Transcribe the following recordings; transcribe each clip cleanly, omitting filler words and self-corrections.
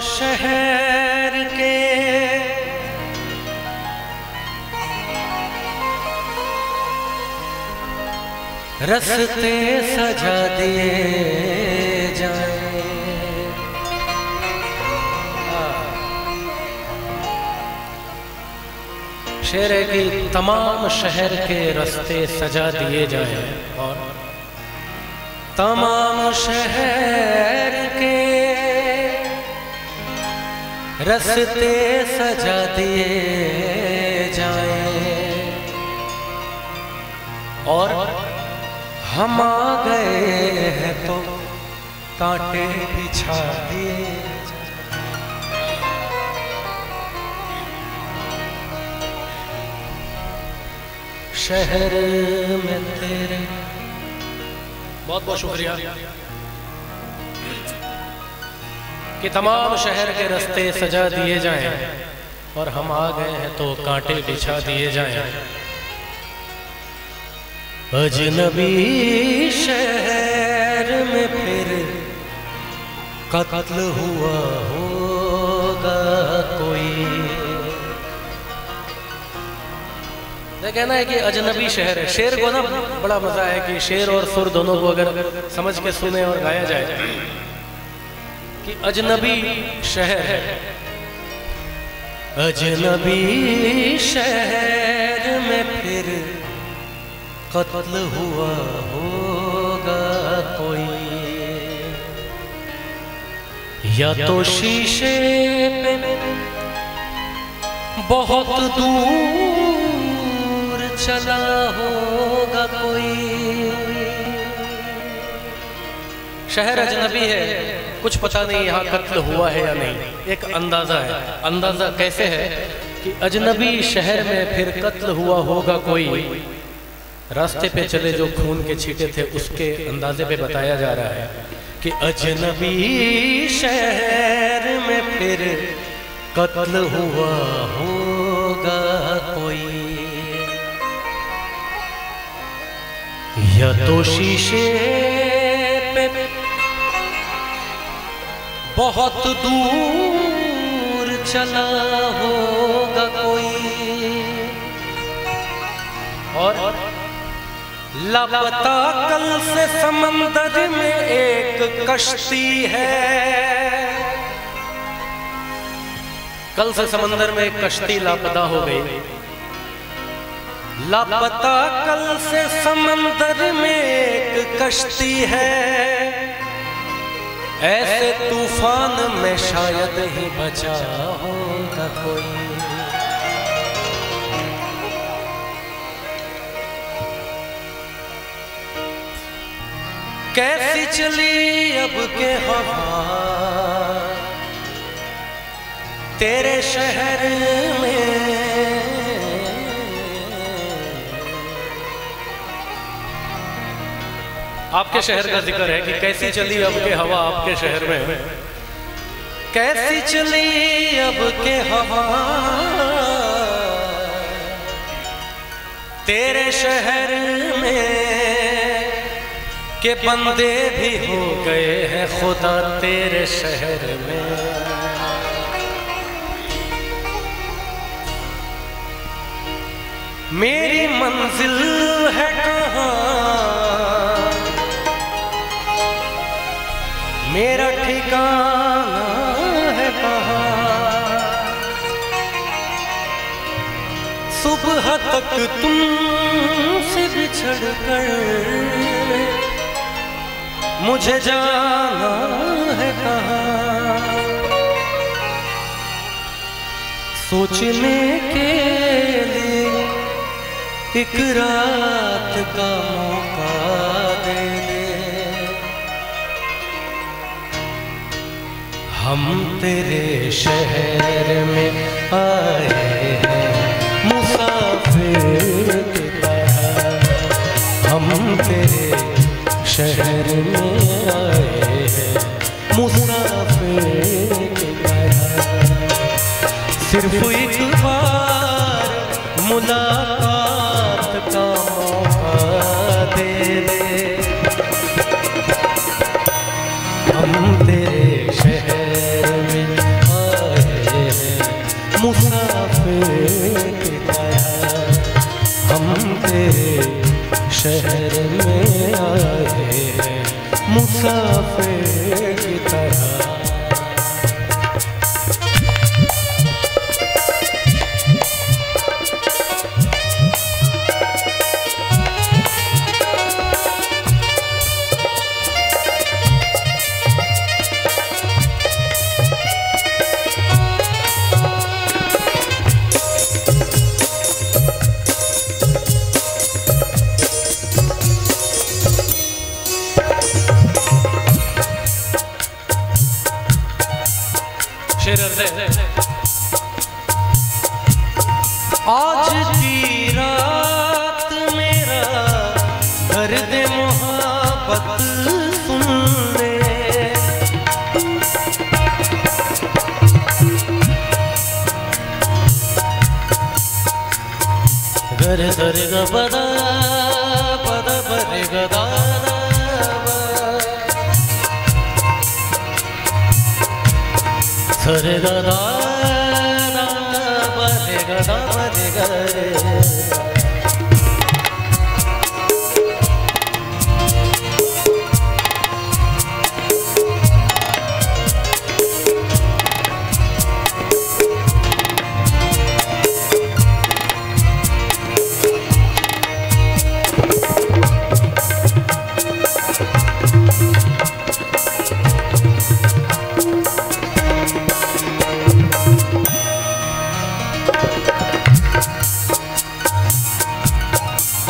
शहर के रस्ते सजा दिए जाए। शेर है कि तमाम शहर के रास्ते सजा दिए जाए और तमाम शहर के रास्ते सजा दिए जाए और हम आ गए हैं तो कांटे बिछा दिए। शहर में तेरे बहुत बहुत शुक्रिया कि तमाम शहर के रास्ते सजा दिए जाएं और हम आ गए हैं तो कांटे बिछा दिए जाएं। अजनबी शहर में फिर कत्ल हुआ होगा कोई। कहना है कि अजनबी शहर है। शेर को ना बड़ा मजा है कि शेर और सुर दोनों को अगर समझ के सुने और गाया जाए कि अजनबी शहर है। अजनबी शहर में फिर कत्ल हुआ होगा कोई, या तो शीशे पे बहुत दूर चला होगा कोई। शहर अजनबी है, कुछ पता नहीं यहाँ कत्ल हुआ है या नहीं। एक अंदाजा है। अंदाजा कैसे है कि अजनबी शहर में फिर कत्ल हुआ होगा कोई। रास्ते पे चले जो खून के छींटे थे उसके अंदाजे पे बताया जा रहा है कि अजनबी शहर में फिर कत्ल हुआ होगा कोई, या तो शीशे पे बहुत दूर चला होगा कोई और लापता कल से समंदर में एक कश्ती है। कल से समंदर में एक कश्ती लापता हो गई। लापता कल से समंदर में एक कश्ती है। ऐसे तूफान में शायद ही बचा होगा कोई। कैसी चली अब के हवा तेरे शहर में, आपके शहर का जिक्र है कि कैसी चली अब के हवा आपके शहर में। कैसी चली अब के हवा तेरे शहर में, के बंदे भी हो गए हैं खुदा तेरे शहर में। मेरी मंजिल है कहाँ, मेरा ठिकाना है कहाँ। सुबह तक तुमसे बिछड़ कर मुझे जाना है कहाँ। सोचने के लिए एक रात का मौका दे दे। हम तेरे शहर में आए हैं मुसाफिर की तरह। हम तेरे शहर में आए हैं मुसाफिर की तरह। सिर्फ एक बार मुलाकात का मौका दे दे। हम तेरे शहर में शेर अर्ज़ है, आज की रात मेरा दर्द मोहब्बत सुन ले, गर दर ग बदा पद बर ग दादा सर ग दादा बर ग दा बर ग रे।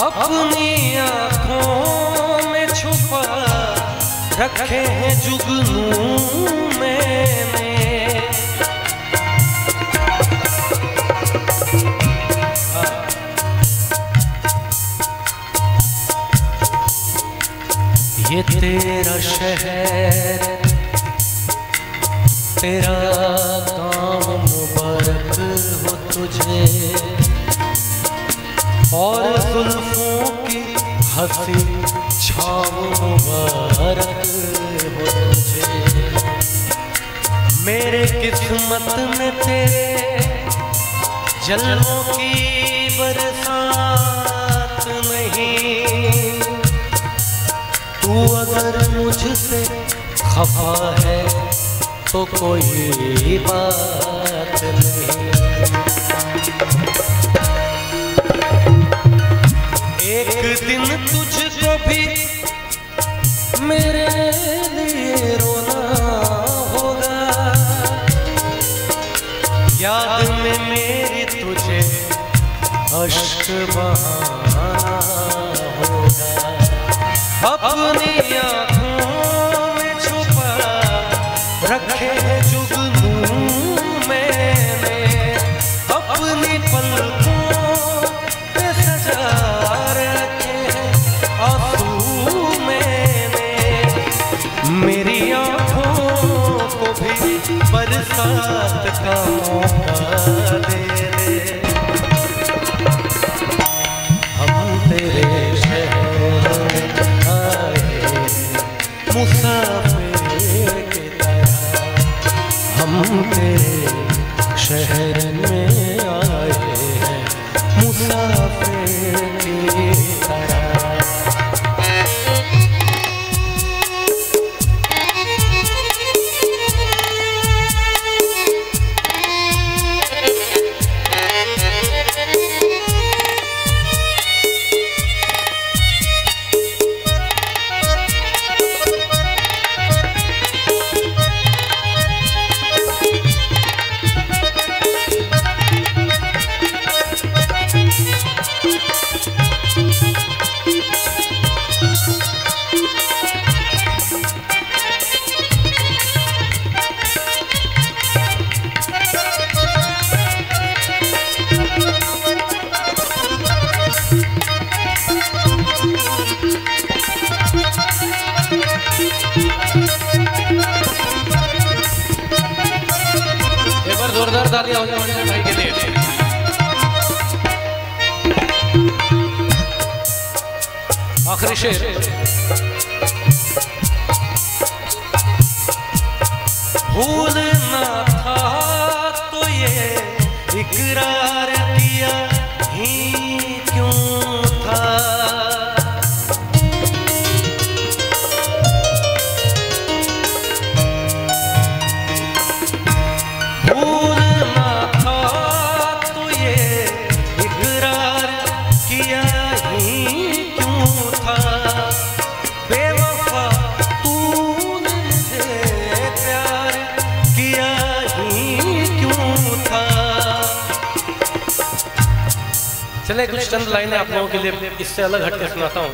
अपनी आँखों में छुपा रखे हैं जुगनू मैंने, ये तेरा शहर तेरा काम मुबारक हो तुझे, और जुल्फों की हंसी छाव मुबारक हो तुझे। मेरे किस्मत में तेरे जलवों की बरसात नहीं, तू अगर मुझसे खफा है तो कोई बात नहीं। एक दिन तुझको भी मेरे लिए रोना होगा, याद में मेरी तुझे अश्क बहाना होगा। अपनी आँखों में छुपा रखे हैं जुगनू मैंने, अपनी पलकों पे सजा रखे हैं आंसू मैंने, मेरी आँखों को भी बरसात का मौका दे दे। हम तेरे शहर में आए मुसाफिर की तरह, हम तेरे शहर में आए हैं मुसाफिर की तरह। जोरदार तालियां हो जाए भाई के लिए। आखिरी शेर, भूलना था तो ये इकरार किया ही क्यों था, चले कुछ चंद लाइनें आप लोगों के लिए इससे अलग हटके सुनाता हूं।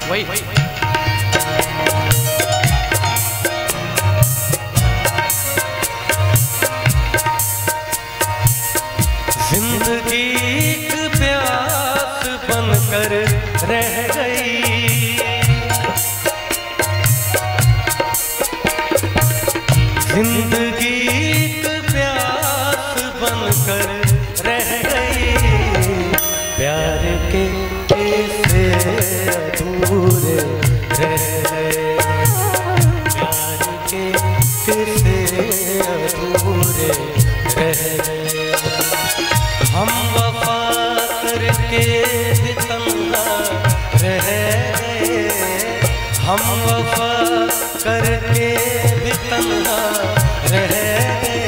वही जिंदगी एक प्यास बनकर रह गई, जिंदगी एक प्यास बनकर रह गई। प्यार के किस्से अधूरे रह गए, प्यार के किस्से अधूरे रह गए। हम वफा करके भी तन्हा रह गए, हम वफा करके भी तन्हा रह गए।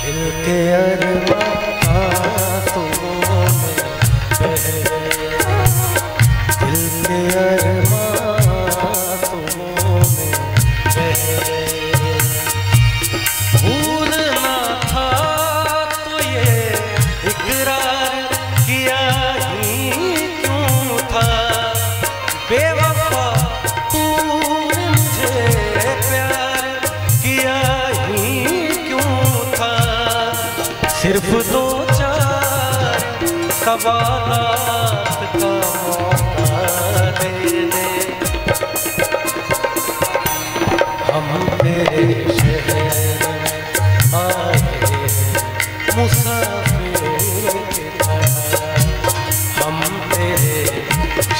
दिल के अरमां आंसुओं में बह गए, दिल के अरमां आंसुओं में बह गए। भूलना था तो ये इकरार किया ही क्यों था, बेवफा तूने मुझे प्यार किया ही क्यों था। सिर्फ दो चार सवालात का मौका दे दे, हम तेरे शहर में आए मुसाफिर की तरह, हम तेरे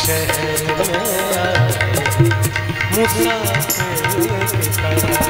शहर में आए मुसाफिर की तरह।